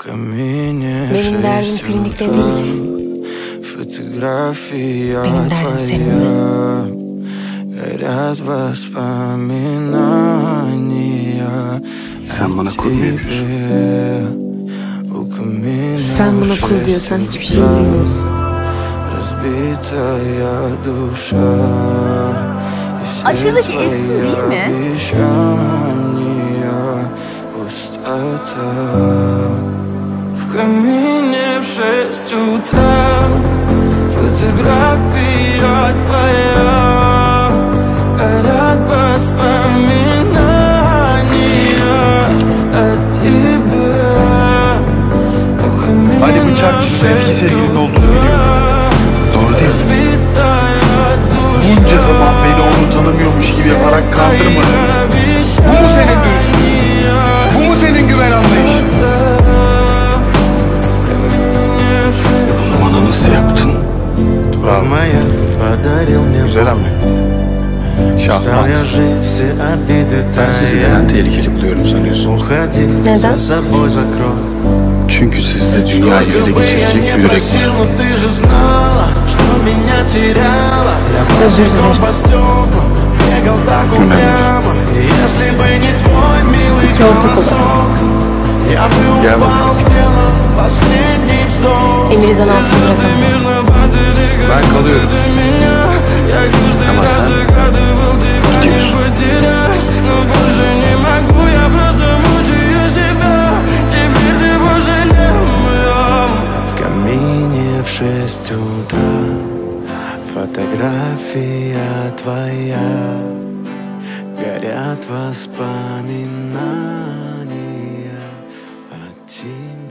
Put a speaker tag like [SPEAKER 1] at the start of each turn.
[SPEAKER 1] Benim derdim klinikte değil. Benim derdim seninle.
[SPEAKER 2] Sen bana kul mu yapıyorsun?
[SPEAKER 1] Sen buna kul diyorsan hiçbir şey bilmiyorsun.
[SPEAKER 3] Aşağıdaki Efsun değil mi?
[SPEAKER 4] В камине в 6 утра фотография твоя, горят воспоминания о тебе.
[SPEAKER 2] Hani bıçakçının eski sevgilinin olduğunu biliyordum. Doğru değil mi? Bunca zaman beni onu tanımıyormuş gibi yaparak kandırmadın. Bu mu senin dürüstlüğün? Bu mu senin güven anlayışın? Bana nasıl yaptın? Bravo. Güzel hamle. Şahmat. Ben sizi neden tehlikeli buluyorum sanıyorsun?
[SPEAKER 1] Neden?
[SPEAKER 2] Çünkü sizde dünyayı ele geçirecek bir yürek var.
[SPEAKER 1] Özür dilerim. İki ortak olalım.
[SPEAKER 2] Gel bakalım.
[SPEAKER 1] Emir'i zan altına bırakalım.
[SPEAKER 2] Ben kalıyorum. Ama sen gidiyorsun.
[SPEAKER 4] В камине в 6 утра фотография твоя, горят воспоминания о тебе.